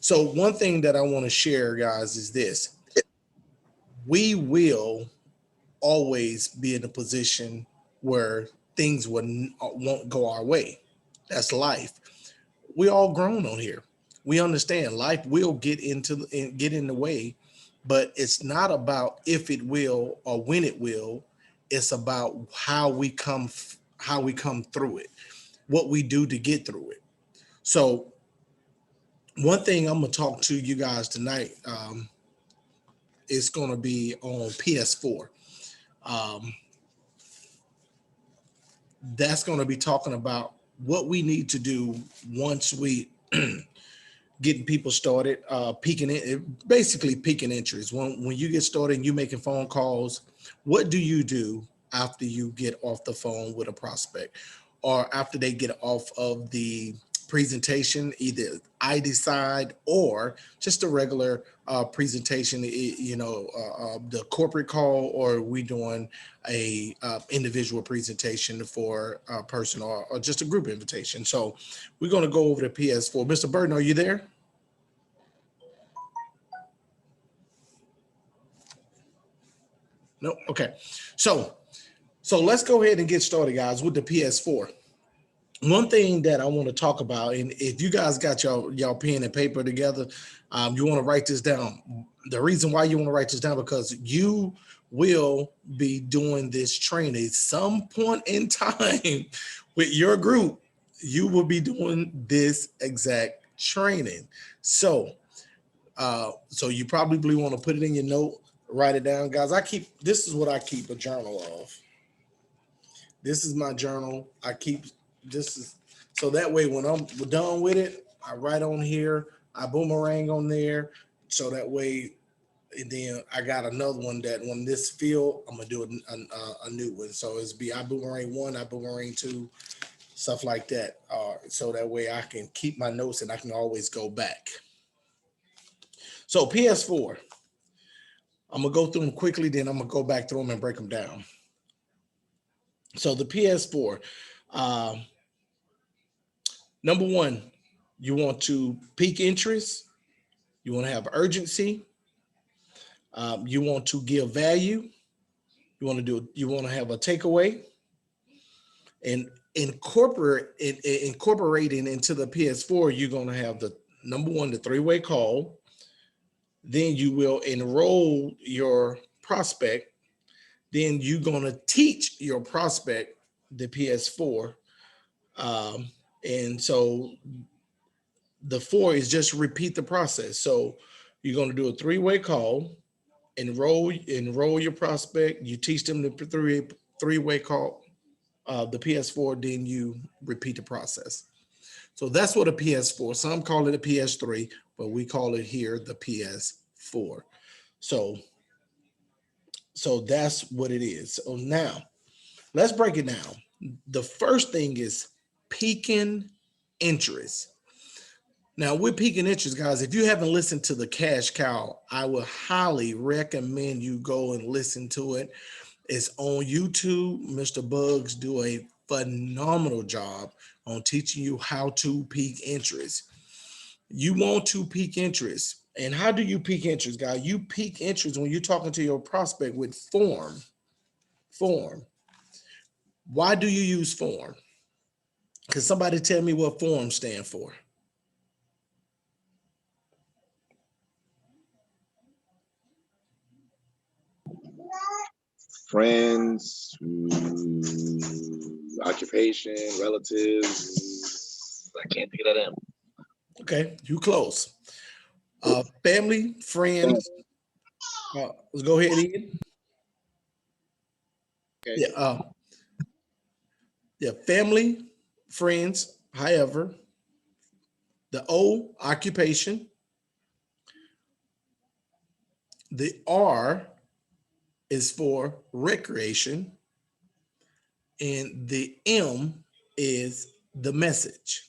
So one thing that I want to share, guys, is this. We will always be in a position where things won't go our way. That's life. We all grown on here. We understand life will get in the way, but it's not about if it will or when it will. It's about how we come through it, what we do to get through it. So one thing I'm gonna talk to you guys tonight is gonna be on PS4. Um, that's gonna be talking about what we need to do once we getting people started, basically peaking interest. When you get started and you making phone calls, what do you do after you get off the phone with a prospect, or after they get off of the presentation, either I decide or just a regular presentation, the corporate call, or we doing a individual presentation for a person, or just a group invitation. So we're going to go over the PS4. Mr. Burton, are you there? No. Okay. So let's go ahead and get started, guys, with the PS4. One thing that I want to talk about, and if you guys got y'all pen and paper together, you want to write this down. The reason why you want to write this down, because you will be doing this training some point in time with your group. You will be doing this exact training. So you probably want to put it in your note, write it down, guys. This is what I keep a journal of. This is my journal. So that way when I'm done with it, I write on here, I boomerang on there. So that way, and then I got another one that when this field, I'm gonna do a new one. So it's be I boomerang 1, I boomerang 2, stuff like that. So that way I can keep my notes and I can always go back. So PS4, I'm gonna go through them quickly, then I'm gonna go back through them and break them down. So the PS4, number one, you want to peak interest. You want to have urgency. You want to give value. You want to have a takeaway, and incorporating into the PS4. You're going to have the number one, the 3-way call. Then you will enroll your prospect. Then you're going to teach your prospect the PS4. And so the 4 is just repeat the process. So you're going to do a 3-way call, enroll your prospect. You teach them the three-way call, the PS4, then you repeat the process. So that's what a PS4. Some call it a PS3, but we call it here the PS4. So that's what it is. So now let's break it down. The first thing is peaking interest. Now, with peaking interest, guys, if you haven't listened to the Cash Cow, I would highly recommend you go and listen to it. It's on YouTube. Mr. Bugs do a phenomenal job on teaching you how to peak interest. You want to peak interest. And how do you peak interest, guys? You peak interest when you're talking to your prospect with form. Why do you use form? Can somebody tell me what form stand for? Friends, occupation, relatives. I can't think of that. Okay, you close. Family, friends. Let's go ahead, Ian. Okay. Yeah, family, friends. However, the O, occupation. The R is for recreation, and the M is the message.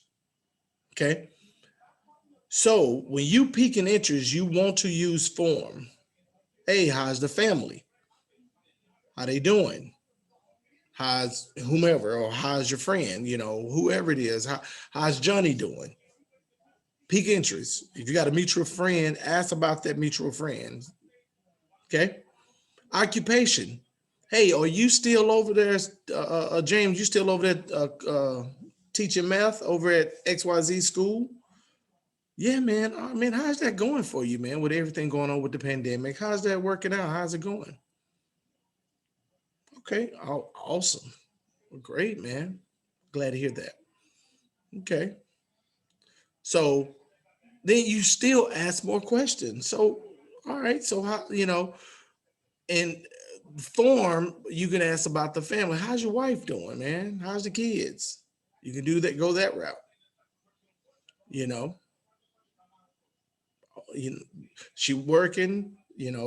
Okay. So when you peak in interest, you want to use form. Hey, how's the family? How they doing? How's whomever, or how's your friend? Whoever it is. How's Johnny doing? Peak interest. If you got a mutual friend, ask about that mutual friend. Okay. Occupation. Hey, are you still over there, James? You still over there teaching math over at XYZ school? Yeah, man. I mean, how's that going for you, man? With everything going on with the pandemic, how's that working out? How's it going? Okay, awesome. Well, great, man. Glad to hear that. Okay. So then you still ask more questions. So, all right. So how, in form, you can ask about the family. How's your wife doing, man? How's the kids? You can do that, go that route. You know, you she working,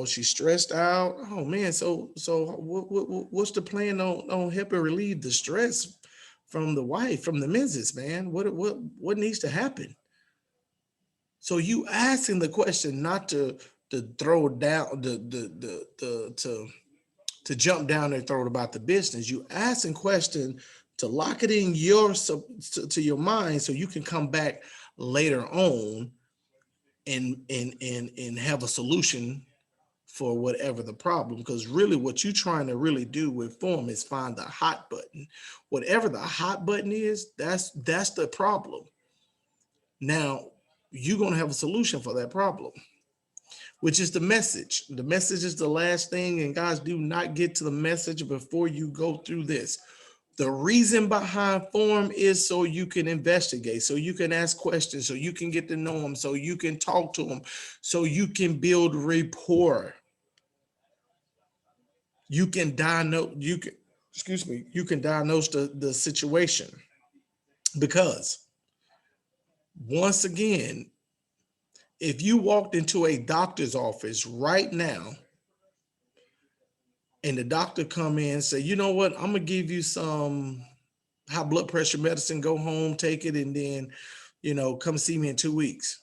she's stressed out. Oh man, so what's the plan on helping relieve the stress from the wife, from the missus, man? What needs to happen? So you asking the question not to throw down to jump down their throat about the business. You asking question to lock it in to your mind so you can come back later on and have a solution for whatever the problem. Because really what you're trying to really do with form is find the hot button. Whatever the hot button is, that's the problem. Now you're going to have a solution for that problem, which is the message. The message is the last thing, and guys, do not get to the message before you go through this. The reason behind form is so you can investigate, so you can ask questions, so you can get to know them, so you can talk to them, so you can build rapport. You can diagnose, you can diagnose the situation. Because once again, if you walked into a doctor's office right now and the doctor come in and say, you know what, I'm gonna give you some high blood pressure medicine, go home, take it, and then, come see me in 2 weeks.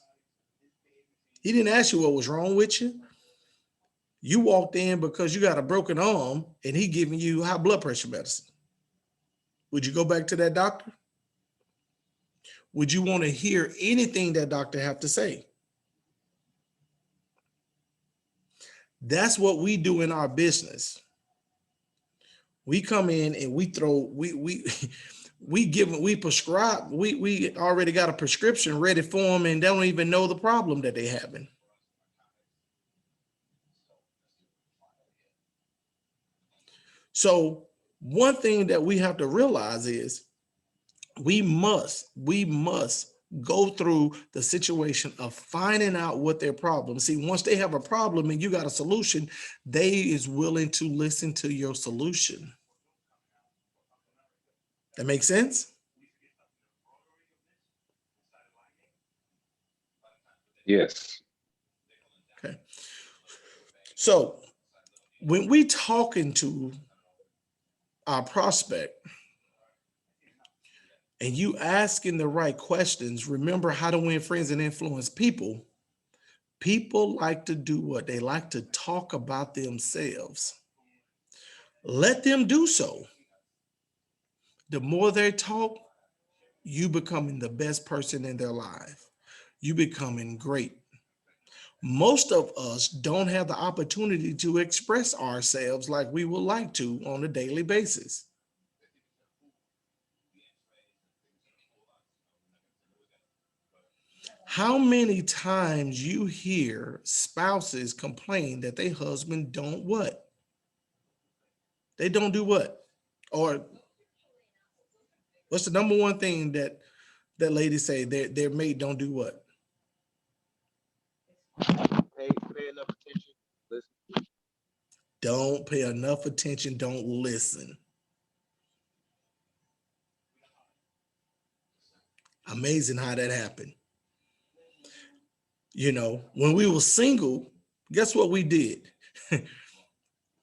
He didn't ask you what was wrong with you. You walked in because you got a broken arm and he giving you high blood pressure medicine. Would you go back to that doctor? Would you want to hear anything that doctor have to say? That's what we do in our business. We come in and we prescribe, we already got a prescription ready for them and they don't even know the problem that they having. So one thing that we have to realize is we must go through the situation of finding out what their problem. See, once they have a problem and you got a solution, they is willing to listen to your solution. That makes sense? Yes. Okay. So when we talking to our prospect and you asking the right questions, remember how to win friends and influence people. People like to do what? They like to talk about themselves. Let them do so. The more they talk, you becoming the best person in their life. You becoming great. Most of us don't have the opportunity to express ourselves like we would like to on a daily basis. How many times you hear spouses complain that their husband don't what? They don't do what? Or what's the number one thing that ladies say their mate don't do what? Pay enough attention. Listen. Don't pay enough attention, don't listen. Amazing how that happened. When we were single, guess what we did?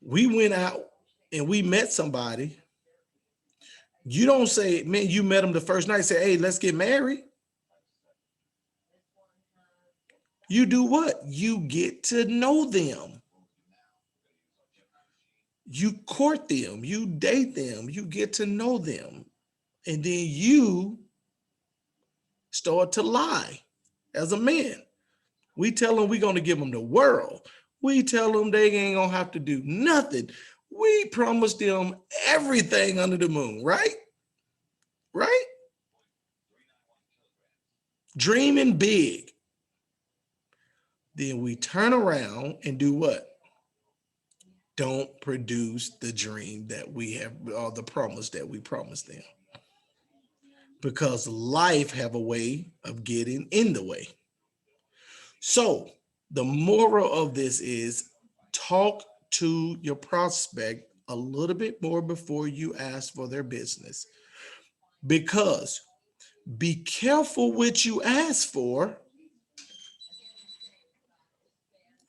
We went out and we met somebody. You don't say, man, you met him the first night, say, hey, let's get married. You do what? You get to know them. You court them, you date them, you get to know them. And then you start to lie. as a man. We tell them we're going to give them the world. We tell them they ain't going to have to do nothing. We promise them everything under the moon, right? Right? Dreaming big. Then we turn around and do what? Don't produce the dream that we have, or the promise that we promised them. Because life have a way of getting in the way. So the moral of this is talk to your prospect a little bit more before you ask for their business. Because be careful what you ask for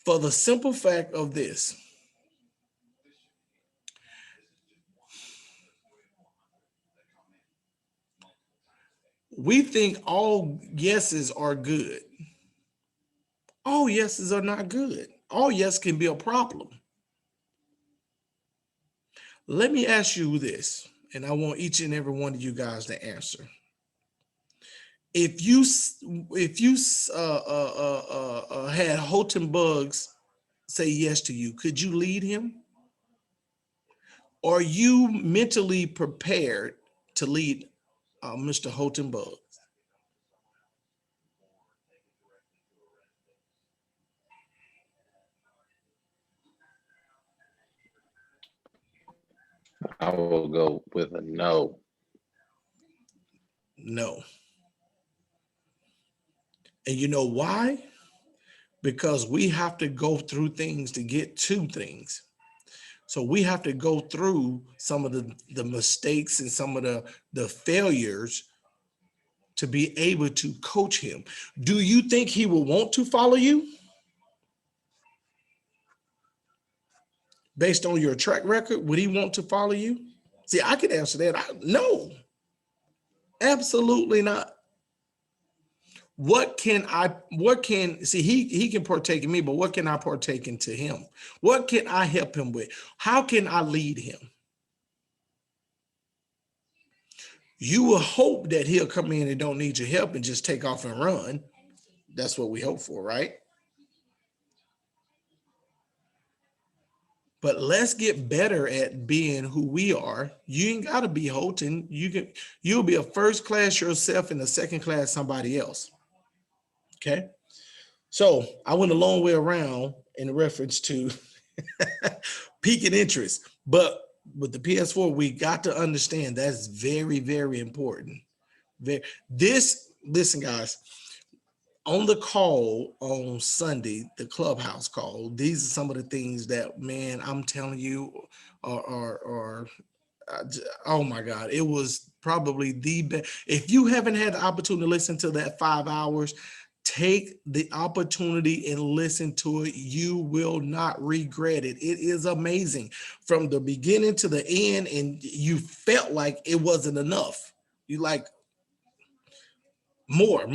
the simple fact of this. We think all yeses are good. All yeses are not good. All yes can be a problem. Let me ask you this, and I want each and every one of you guys to answer. If you had Houghton Bugs say yes to you, could you lead him? Are you mentally prepared to lead Mr. Houghton Bugs? I will go with a no. No. And you know why? Because we have to go through things to get to things. So we have to go through some of the mistakes and some of the failures to be able to coach him. Do you think he will want to follow you based on your track record? Would he want to follow you? See, I could answer that. No, absolutely not. What can see, he can partake in me, but what can I partake into him? What can I help him with? How can I lead him? You will hope that he'll come in and don't need your help and just take off and run. That's what we hope for, right? But let's get better at being who we are. You ain't got to be Houghton. You'll be a first class yourself and a second class somebody else. Okay. So I went a long way around in reference to peaking interest, but with the PS4, we got to understand that's very, very important. Listen, guys, on the call on Sunday, the clubhouse call, these are some of the things that, man, I'm telling you, are oh my God, it was probably the best. If you haven't had the opportunity to listen to that 5 hours, take the opportunity and listen to it. You will not regret it. It is amazing from the beginning to the end, and you felt like it wasn't enough. You like more.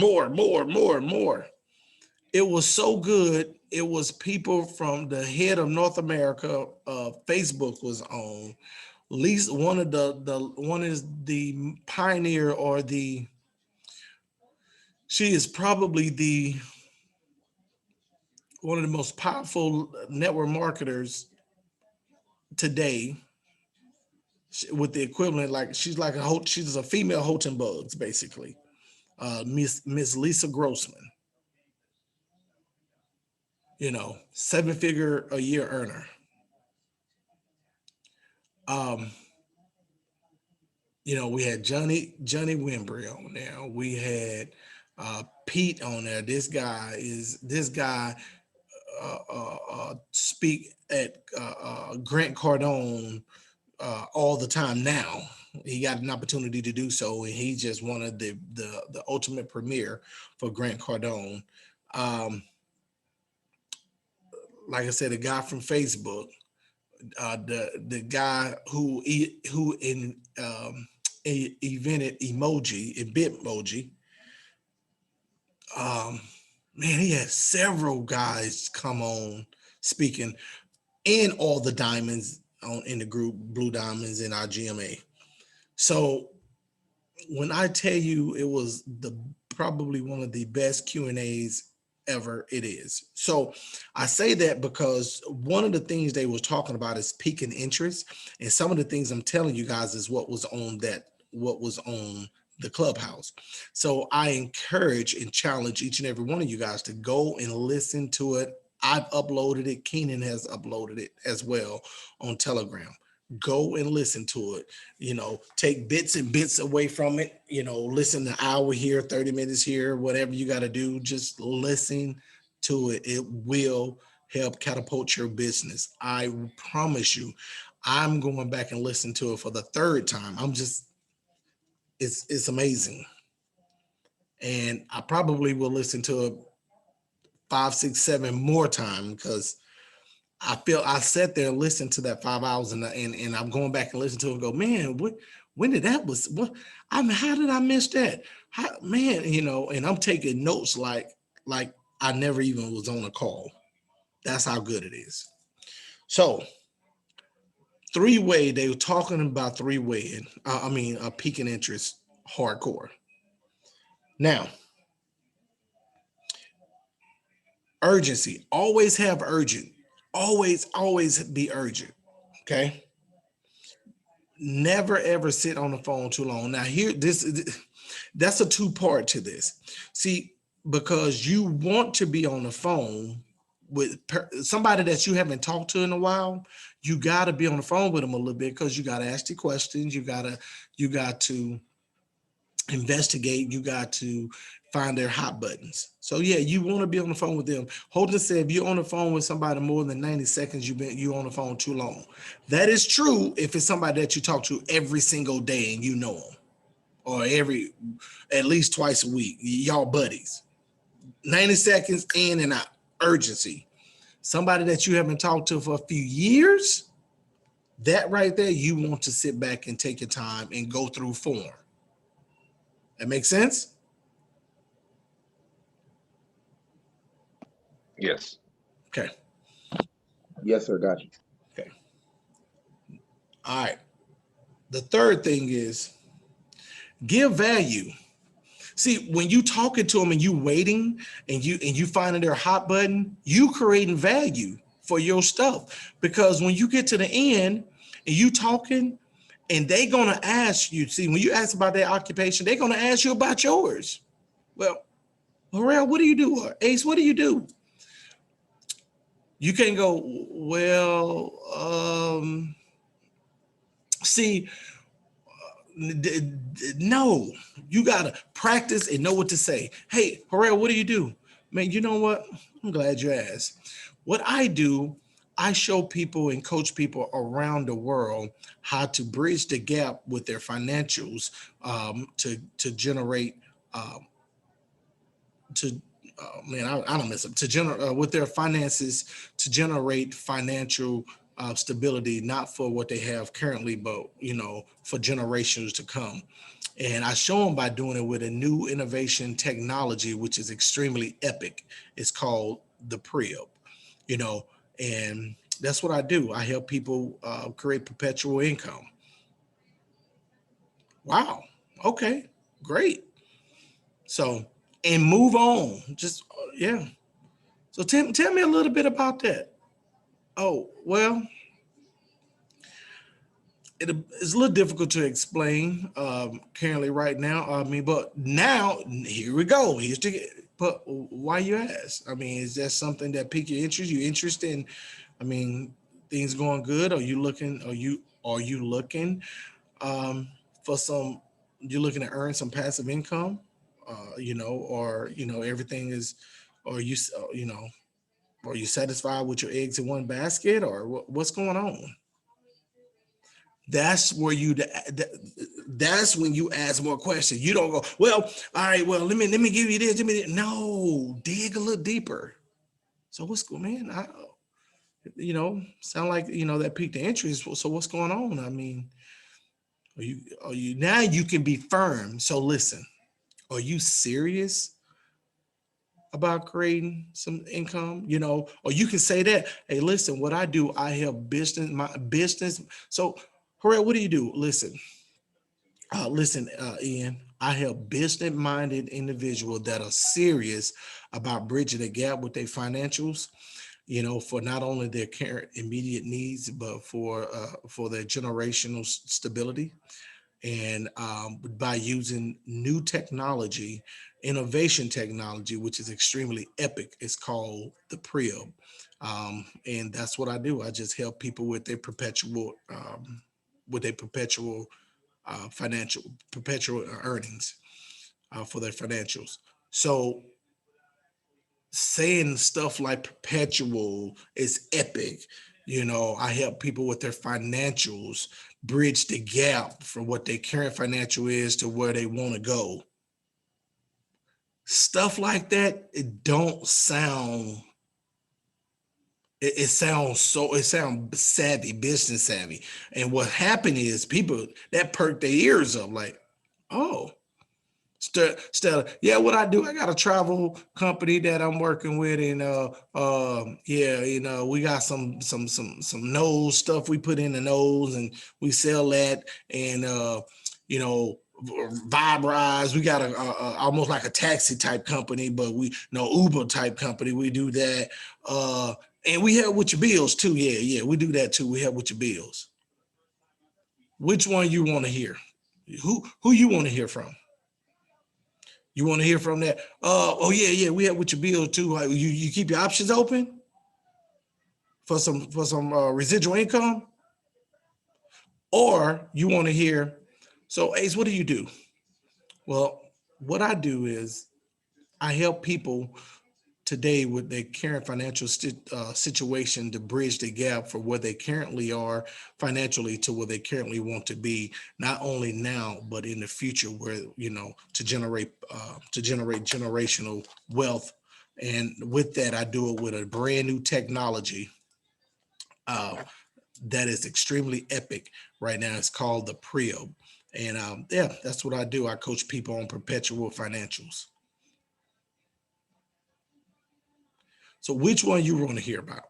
It was so good. It was people from the head of North America. Facebook was on. Least one of one is the pioneer, or she is probably one of the most powerful network marketers today, with the equivalent, like she's a female Houghton Bugs, basically. Miss Lisa Grossman, 7-figure a year earner. We had Johnny Wimbrey on there. We had Pete on there. This guy speak at Grant Cardone all the time now. He got an opportunity to do so, and he just wanted the ultimate premiere for Grant Cardone. Like I said, a guy from Facebook, the guy who invented emoji and Bitmoji. Man, he had several guys come on speaking, and all the diamonds in the group, Blue Diamonds in our GMA. So when I tell you it was the probably one of the best Q&As ever it is. So I say that because one of the things they were talking about is piquing interest. And some of the things I'm telling you guys is what was on the Clubhouse. So I encourage and challenge each and every one of you guys to go and listen to it. I've uploaded it. Keenan has uploaded it as well on Telegram. Go and listen to it. Take bits and bits away from it. Listen an hour here, 30 minutes here, whatever you got to do. Just listen to it. It will help catapult your business. I promise you. I'm going back and listen to it for the third time. It's amazing. And I probably will listen to it 5, 6, 7 more times because I sat there and listened to that 5 hours and I'm going back and listen to it and go, man, when did that was what how did I miss that? Man, and I'm taking notes like I never even was on a call. That's how good it is. So three-way, they were talking about three-way, peaking interest hardcore. Now, urgency, always have urgent, always be urgent. Okay. Never ever sit on the phone too long. Now that's a two-part to this. See, because you want to be on the phone with somebody that you haven't talked to in a while, you got to be on the phone with them a little bit because you got to ask the questions. You got to investigate. You got to find their hot buttons. So yeah, you want to be on the phone with them. Holden said, if you're on the phone with somebody more than 90 seconds, you're on the phone too long. That is true if it's somebody that you talk to every single day and you know them, or at least twice a week. Y'all buddies. 90 seconds in and out. Urgency. Somebody that you haven't talked to for a few years, that right there, you want to sit back and take your time and go through form. That makes sense? Yes. Okay. Yes, sir. Got you. Okay. All right. The third thing is give value. See, when you talking to them and you waiting and you finding their hot button, you creating value for your stuff. Because when you get to the end and you talking and they gonna ask you, see, when you ask about their occupation, they're gonna ask you about yours. Well, Harrell, what do you do? Or Ace, what do you do? You can't go, well, see, no, you gotta practice and know what to say. Hey, Harrell, what do you do? Man, you know what? I'm glad you asked. What I do, I show people and coach people around the world how to bridge the gap with their financials to generate I don't mess up to generate with their finances to generate financial stability, not for what they have currently, but for generations to come. And I show them by doing it with a new innovation technology, which is extremely epic. It's called the Preop, and that's what I do. I help people create perpetual income. Wow. Okay, great. So, and move on. Just, yeah. So tell me a little bit about that. Oh, well, it's a little difficult to explain currently right now. But now, here we go. But why you ask? Is that something that piqued your interest? You interested in, things going good? Are you looking, for some, you're looking to earn some passive income? Or everything is, or are you satisfied with your eggs in one basket, or what's going on? That's where that's when you ask more questions. You don't go, well, all right, well, let me give you this. No, dig a little deeper. So what's going, man? Sound like that piqued the interest. So what's going on? Are you now you can be firm. So listen, are you serious about creating some income? Or you can say that, hey, listen, what I do, I help my business. So Harrell, what do you do? Listen, Ian, I help business-minded individuals that are serious about bridging the gap with their financials, for not only their current immediate needs, but for their generational stability. And by using new technology, innovation technology, which is extremely epic, it's called the PRIB. And that's what I do. I just help people with their perpetual financial perpetual earnings for their financials. So saying stuff like perpetual is epic. I help people with their financials bridge the gap from what their current financial is to where they want to go. Stuff like that, it don't sound, it sounds savvy, business savvy. And what happened is people that perk their ears up like, oh, yeah, what I do, I got a travel company that I'm working with, and yeah, we got some nose stuff we put in the nose, and we sell that, and you know, Vibrise, we got a almost like a taxi type company, but we Uber type company. We do that, and we help with your bills too. Yeah, we do that too. We help with your bills. Which one you want to hear? Who you want to hear from? You want to hear from that? Oh yeah, we have with your bill too. Like, you keep your options open for some residual income, or you want to hear. So Ace, what do you do? Well, what I do is I help people today with their current financial situation to bridge the gap for where they currently are financially to where they currently want to be, not only now but in the future, where to generate generational wealth. And with that, I do it with a brand new technology uh, that is extremely epic right now. It's called the PRIB. And yeah, that's what I do. I coach people on perpetual financials. So which one you want to hear about?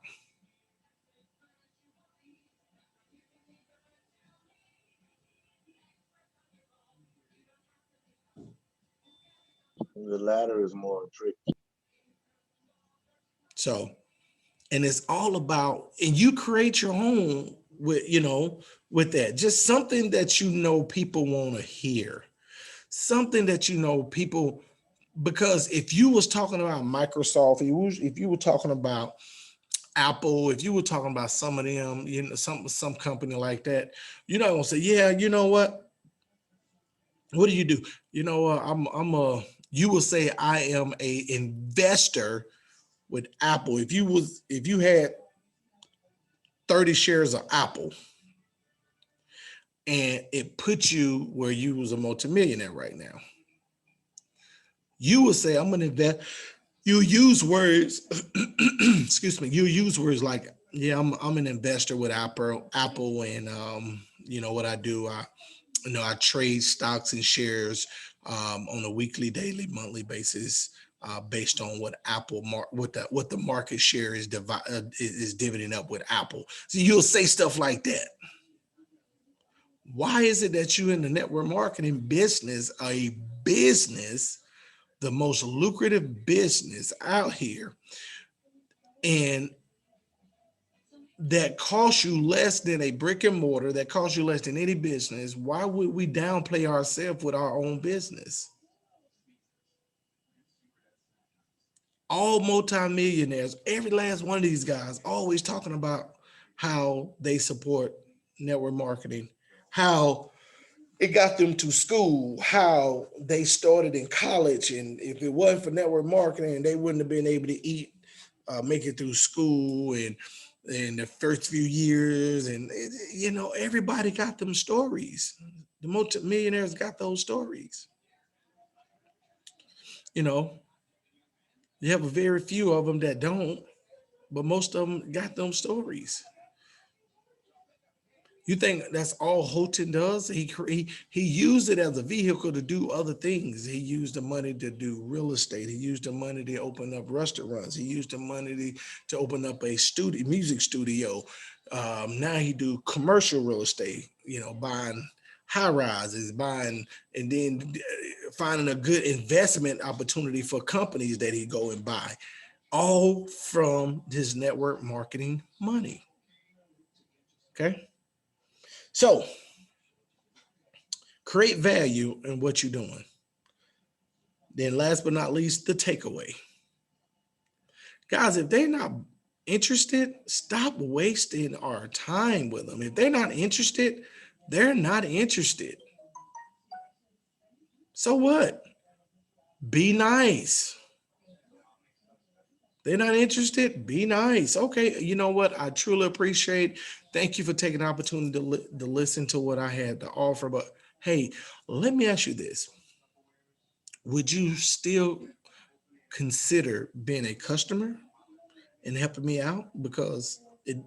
The latter is more tricky. So, and it's all about, and you create your own with that, just something that people want to hear, something that people, because if you was talking about Microsoft, if you were talking about Apple, if you were talking about some of them, some company like that, you're not gonna say, yeah, you know what do you do? You will say, I am a investor with Apple. If you had 30 shares of Apple and it put you where you was a multimillionaire right now, you will say, I'm gonna invest. You use words, excuse me, you use words like, yeah, I'm an investor with Apple, and what I do, I trade stocks and shares on a weekly, daily, monthly basis, based on what what the market share is dividending up with Apple. So you'll say stuff like that. Why is it that you in the network marketing business, the most lucrative business out here, and that costs you less than a brick and mortar, that costs you less than any business? Why would we downplay ourselves with our own business? All multimillionaires, every last one of these guys, always talking about how they support network marketing, how it got them to school, how they started in college, and if it wasn't for network marketing, they wouldn't have been able to make it through school and in the first few years. And everybody got them stories. The multimillionaires got those stories. You have a very few of them that don't, but most of them got them stories. You think that's all Houghton does? He used it as a vehicle to do other things. He used the money to do real estate. He used the money to open up restaurants. He used the money to open up a music studio. Now he do commercial real estate. Buying high rises, buying, and then finding a good investment opportunity for companies that he go and buy, all from his network marketing money. Okay. So create value in what you're doing. Then last but not least, the takeaway. Guys, if they're not interested, stop wasting our time with them. If they're not interested, they're not interested. So what? Be nice. They're not interested. Be nice. Okay. You know what? I truly appreciate. Thank you for taking the opportunity to listen to what I had to offer. But hey, let me ask you this. Would you still consider being a customer and helping me out? Because it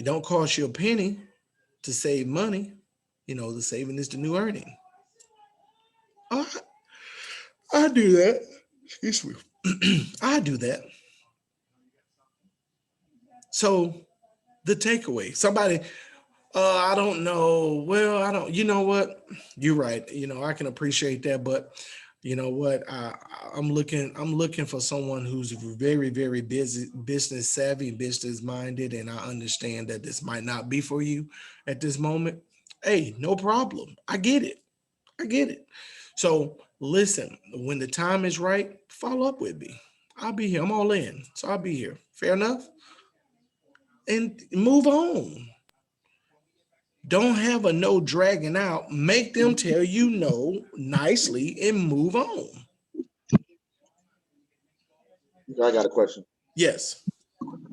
don't cost you a penny to save money. You know, the saving is the new earning. I, I do that. Excuse me. I do that. So the takeaway, somebody, I don't know. Well, I don't, you know what? You're right. You know, I can appreciate that, but you know what? I'm looking for someone who's very, very busy, business savvy, business minded, and I understand that this might not be for you at this moment. Hey, no problem. I get it. I get it. So listen, when the time is right, follow up with me. I'll be here. I'm all in. So I'll be here. Fair enough? And move on. Don't have a no dragging out. Make them tell you no nicely and move on. I got a question. Yes.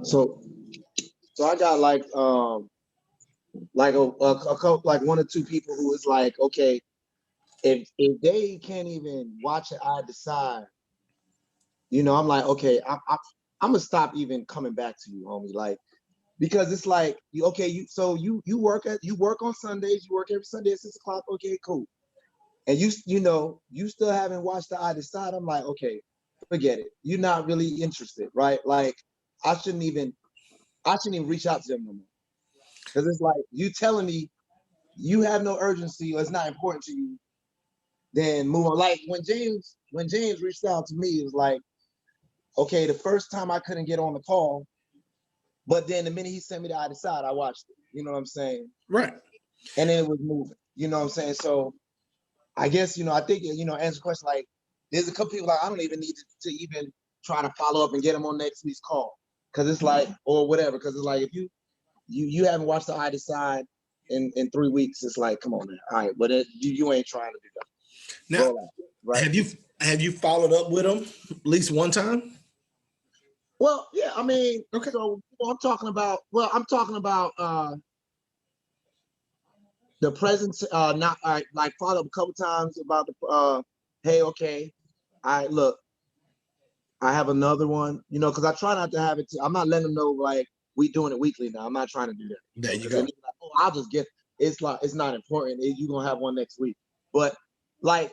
So I got like a couple, like one or two people who is like, okay, if they can't even watch it, I decide. You know, I'm like, okay, I'm gonna stop even coming back to you, homie. Like, because it's like, you work on Sundays, you work every Sunday at 6 o'clock. Okay, cool. And you still haven't watched the I Decide. I'm like, okay, forget it. You're not really interested, right? Like, I shouldn't even reach out to them no more. Because it's like, you telling me you have no urgency or it's not important to you, then move on. Like when James reached out to me, it was like, okay, the first time I couldn't get on the call, but then the minute he sent me the I Decide, I watched it. You know what I'm saying? Right. And then it was moving. You know what I'm saying? So I guess, I think, answer the question, like, there's a couple people like, I don't even need to even try to follow up and get them on next week's call. Cause it's like, or whatever. Cause it's like, if you haven't watched the I Decide in 3 weeks, it's like, come on, man. All right. But you ain't trying to do that. Now, right? have you followed up with them at least one time? Well, yeah, I mean, Okay. so I'm talking about the present, not like followed up a couple times about the hey, okay, look, I have another one, because I try not to have it. I'm not letting them know like we doing it weekly now. I'm not trying to do that. There you go. Like, oh, I'll just get. It's like, it's not important. You're gonna have one next week, but like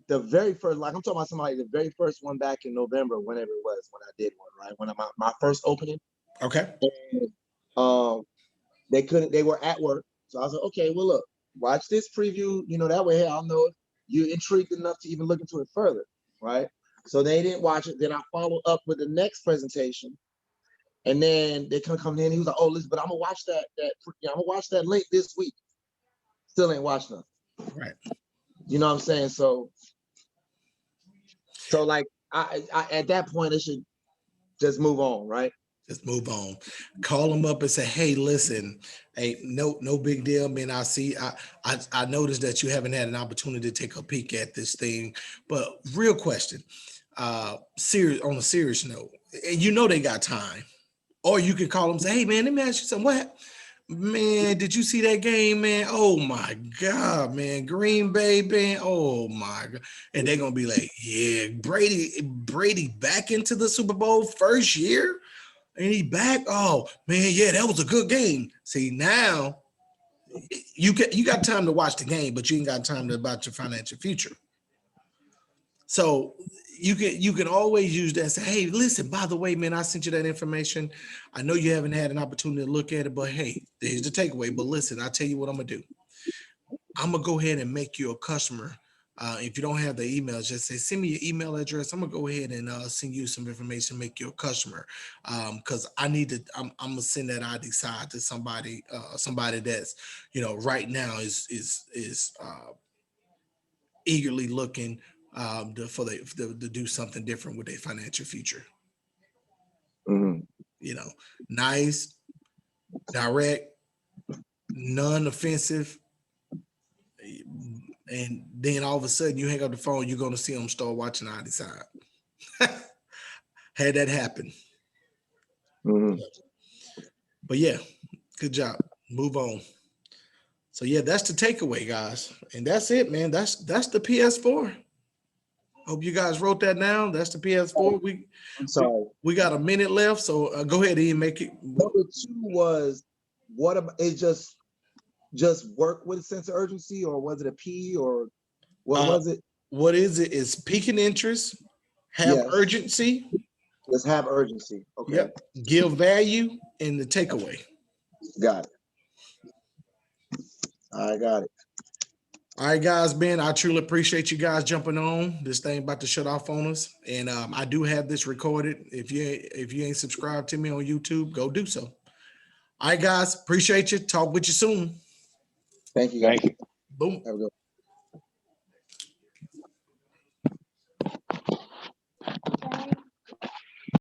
the very first, like I'm talking about somebody, the very first one back in November, whenever it was, when I did one, right, when my first opening. Okay. And, they were at work, so I was like, okay, well, look, watch this preview, that way, hey, I'll know if you're intrigued enough to even look into it further, right? So they didn't watch it. Then I followed up with the next presentation, and then they come in. He was like, oh, listen, but I'm gonna watch I'm gonna watch that link this week. Still ain't watched nothing. Right. You know what I'm saying? So like, I at that point, it should just move on, right? Just move on. Call them up and say, "Hey, listen, hey, no big deal, man. I noticed that you haven't had an opportunity to take a peek at this thing, but real question, serious on a serious note, and they got time, or you can call them and say, hey, man, let me ask you something. What, man? Did you see that game, man? Oh my God, man, Green Bay, man. Oh my God, and they're gonna be like, yeah, Brady back into the Super Bowl first year." And he back. Oh man, yeah, that was a good game. See, now you got time to watch the game, but you ain't got time to about your financial future. So you can always use that and say, hey, listen, by the way, man, I sent you that information. I know you haven't had an opportunity to look at it, but hey, here's the takeaway. But listen, I'll tell you what I'm gonna do. I'm gonna go ahead and make you a customer. If you don't have the email, just say, send me your email address. I'm gonna go ahead and send you some information, make you a customer. Cause I need to, I'm gonna send that ID side to somebody that's, right now is eagerly looking to do something different with their financial future. Mhm. Nice, direct, non-offensive. And then all of a sudden you hang up the phone, you're going to see them start watching ID side. Had that happen. Mhm. But yeah, good job. Move on. So yeah, that's the takeaway, guys. And that's it, man. That's the PS4. Hope you guys wrote that down. That's the PS4. I'm sorry. We got a minute left, so go ahead and make it. Number 2 was, what about it? Just work with a sense of urgency, or was it a P, or what was it? What is it? Is piquing interest, have Yes. urgency. Just have urgency. Okay. Yep. Give value in the takeaway. Got it. I got it. All right, guys, Ben, I truly appreciate you guys jumping on. This thing about to shut off on us. And I do have this recorded. If you ain't subscribed to me on YouTube, go do so. All right, guys, appreciate you. Talk with you soon. Thank you, guys. Thank you. Boom. Have a good one.